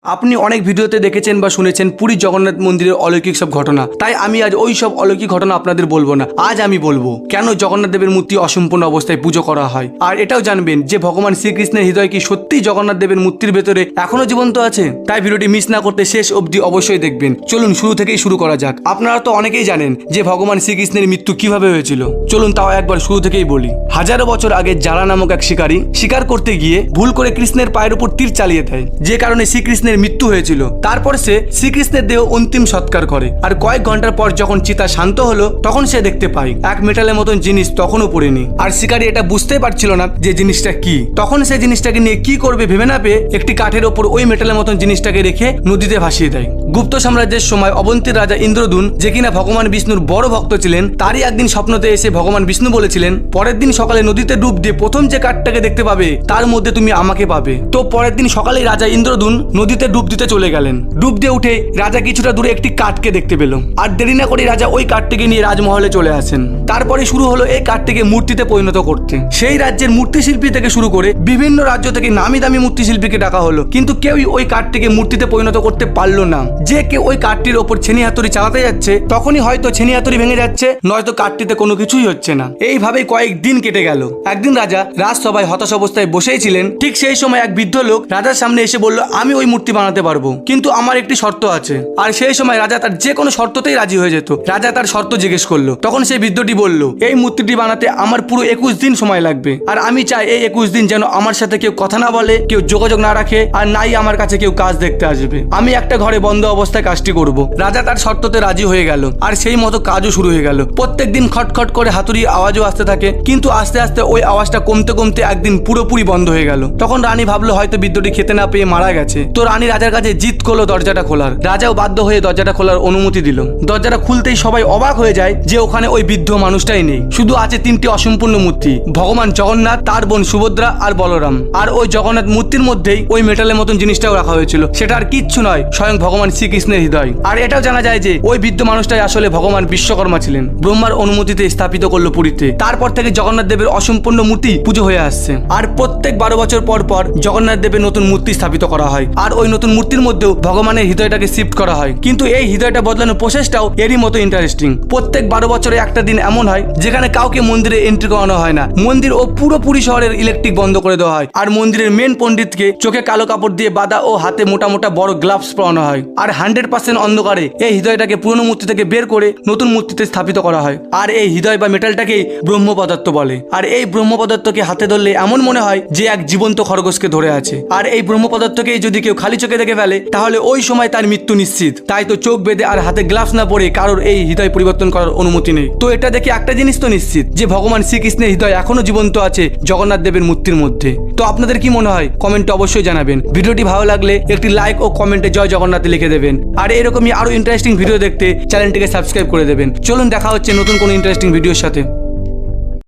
আপনি অনেক ভিডিওতে দেখেছেন বা শুনেছেন পুরী জগন্নাথ মন্দিরের অলৌকিক সব ঘটনা। তাই আমি আজ ওই সব অলৌকিক ঘটনা আপনাদের বলবো না। আজ আমি বলবো কেন জগন্নাথ দেবের মূর্তি অসম্পূর্ণ অবস্থায় পুজো করা হয়। আর এটাও জানবেন যে ভগবান শ্রীকৃষ্ণের হৃদয় কি সত্যিই জগন্নাথ দেবের মূর্তির ভেতরে এখনো জীবন্ত আছে। তাই ভিডিওটি মিস না করতে শেষ অবধি অবশ্যই দেখবেন। চলুন শুরু থেকেই শুরু করা যাক। আপনারা তো অনেকেই জানেন যে ভগবান শ্রীকৃষ্ণের মৃত্যু কিভাবে হয়েছিল। চলুন তাও একবার শুরু থেকেই বলি। হাজারো বছর আগে জারা নামক এক শিকারী শিকার করতে গিয়ে ভুল করে কৃষ্ণের পায়ের উপর তীর চালিয়ে দেয়, যে কারণে শ্রীকৃষ্ণের মৃত্যু হয়েছিল। তারপর সে শ্রীকৃষ্ণের দেহ অন্তিম সৎকার করে। আর কয়েক ঘন্টার পর যখন চিতা শান্ত হলো তখন সে দেখতে পায় এক মেটালের মতন জিনিস তখনও পড়েনি। আর শিকারী এটা বুঝতেই পারছিল না যে জিনিসটা কি। তখন সে জিনিসটাকে নিয়ে কি করবে ভেবে না পেয়ে একটি কাঠের ওপর ওই মেটালের মতন জিনিসটাকে রেখে নদীতে ভাসিয়ে দেয়। গুপ্ত সাম্রাজ্যের সময় অবন্তীর রাজা ইন্দ্রদূন, যে কিনা ভগবান বিষ্ণুর বড় ভক্ত ছিলেন, তারই একদিন স্বপ্নতে এসে ভগবান বিষ্ণু বলেছিলেন, পরের দিন সকালে নদীতে ডুব দিয়ে প্রথম যে কাঠটাকে দেখতে পাবে তার মধ্যে তুমি আমাকে পাবে। তো পরের দিন সকালেই রাজা ইন্দ্রদূন নদীতে ডুব দিতে চলে গেলেন। ডুব দিয়ে উঠে রাজা কিছুটা দূরে একটি কাঠকে দেখতে পেল। আর দেরি না করে রাজা ওই কাঠটিকে নিয়ে রাজমহলে চলে আসেন। তারপরে শুরু হলো এই কাঠটিকে মূর্তিতে পরিণত করতে। সেই রাজ্যের মূর্তিশিল্পী থেকে শুরু করে বিভিন্ন রাজ্য থেকে নামি দামি মূর্তিশিল্পীকে ডাকা হলো, কিন্তু কেউই ওই কাঠটিকে মূর্তিতে পরিণত করতে পারলো না। যে কেউ ওই কাঠটির ওপর ছেনি হাতুড়ি চালাতে যাচ্ছে তখনই হয়তো ছেনি হাতুড়ি ভেঙে যাচ্ছে, নয়তো কাঠটিতে কোনো কিছুই হচ্ছে না। এইভাবেই কয়েক দিন কেটে গেল। একদিন রাজা রাজসভায় হতাশ অবস্থায় বসেই ছিলেন। ঠিক সেই সময় এক বৃদ্ধ লোক রাজার সামনে এসে বলল, আমি ওই মূর্তি বানাতে পারবো, কিন্তু আমার একটি শর্ত আছে। আর সেই সময় রাজা তার যে কোনো শর্ততেই রাজি হয়ে যেত। রাজা তার শর্ত জিজ্ঞেস করলো। তখন সেই বৃদ্ধটি বলল, এই মূর্তিটি বানাতে আমার পুরো 21 দিন সময় লাগবে। আর আমি চাই এই 21 দিন যেন আমার সাথে কেউ কথা না বলে, কেউ যোগাযোগ না রাখে, আর নাই আমার কাছে কেউ কাজ দেখতে আসবে। আমি একটা ঘরে বন্ধ অবস্থায় কাজটি করব। রাজা তার শর্ততে রাজি হয়ে গেল। আর সেই মতো কাজও শুরু হয়ে গেল। প্রত্যেক দিন খটখট করে হাতুড়ির আওয়াজও আসতে থাকে, কিন্তু আস্তে আস্তে ওই আওয়াজটা কমতে কমতে একদিন পুরোপুরি বন্ধ হয়ে গেল। তখন রানী ভাবলো হয়তো বৃদ্ধটি খেতে না পেয়ে মারা গেছে। তো রানী রাজার কাছে জিদ করলো দরজাটা খোলার। রাজাও বাধ্য হয়ে দরজাটা খোলার অনুমতি দিল। দরজাটা খুলতেই সবাই অবাক হয়ে যায় যে ওখানে ওই বৃদ্ধ মানুষটাই নেই, শুধু আছে 3টি অসম্পূর্ণ মূর্তি, ভগবান জগন্নাথ, তার বোন সুভদ্রা আর বলরাম। আর ওই জগন্নাথ মূর্তির মধ্যেই ওই মেটালের মতন জিনিসটাও রাখা হয়েছিল। সেটা আর কিচ্ছু নয়, স্বয়ং ভগবান শ্রীকৃষ্ণের হৃদয়। আর এটাও জানা যায় যে ওই বৃদ্ধ মানুষটাই আসলে ভগবান বিশ্বকর্মা ছিলেন। ব্রহ্মার অনুমতিতে স্থাপিত করলো পুরীতে। তারপর থেকে জগন্নাথ দেবের অসম্পূর্ণ মূর্তি পুজো হয়ে আসছে। আর প্রত্যেক 12 বছর পর পর জগন্নাথ দেবের নতুন মূর্তি স্থাপিত করা হয়। আর ওই নতুন মূর্তির মধ্যেও ভগবানের হৃদয়টাকে শিফট করা হয়। কিন্তু এই হৃদয়টা বদলানোর প্রসেসটাও এরই মতো ইন্টারেস্টিং। প্রত্যেক 12 বছরে একটা দিন এমন হয় যেখানে কাউকে মন্দিরে এন্ট্রি করানো হয় না। মন্দির ও পুরোপুরি শহরের ইলেকট্রিক বন্ধ করে দেওয়া হয়। আর মন্দিরের মেন পণ্ডিতকে চোখে কালো কাপড় দিয়ে বাঁধা ও হাতে মোটা মোটা বড় গ্লাভস পরানো হয়। আর 100% অন্ধকারে এই হৃদয়টাকে পুরনো মূর্তি থেকে বের করে নতুন মূর্তিতে স্থাপিত করা হয়। আর এই হৃদয় বা মেটালটাকেই ব্রহ্ম পদার্থ বলে। আর এই ব্রহ্ম পদার্থকে হাতে ধরলে এমন মনে হয় যে এক জীবন্ত খরগোশকে ধরে আছে। আর এই ব্রহ্ম পদার্থকেই যদি কেউ খালি চোখে দেখে ফেলে তাহলে ওই সময় তার মৃত্যু নিশ্চিত। তাই তো চোখ বেঁধে আর হাতে গ্লাভস না পরে কারোর এই হৃদয় পরিবর্তন করার অনুমতি নেই। তো এটা দেখে একটা জিনিস তো নিশ্চিত যে ভগবান শ্রীকৃষ্ণের হৃদয় এখনো জীবন্ত আছে জগন্নাথ দেবের মূর্তির মধ্যে। তো আপনাদের কি মনে হয় কমেন্টে অবশ্যই জানাবেন। ভিডিওটি ভালো লাগলে একটি লাইক ও কমেন্টে জয় জগন্নাথ লিখে দেবেন। আর এরকমই আরো ইন্টারেস্টিং ভিডিও দেখতে চ্যানেলটিকে সাবস্ক্রাইব করে দেবেন। চলুন দেখা হচ্ছে নতুন কোনো ইন্টারেস্টিং ভিডিওর সাথে।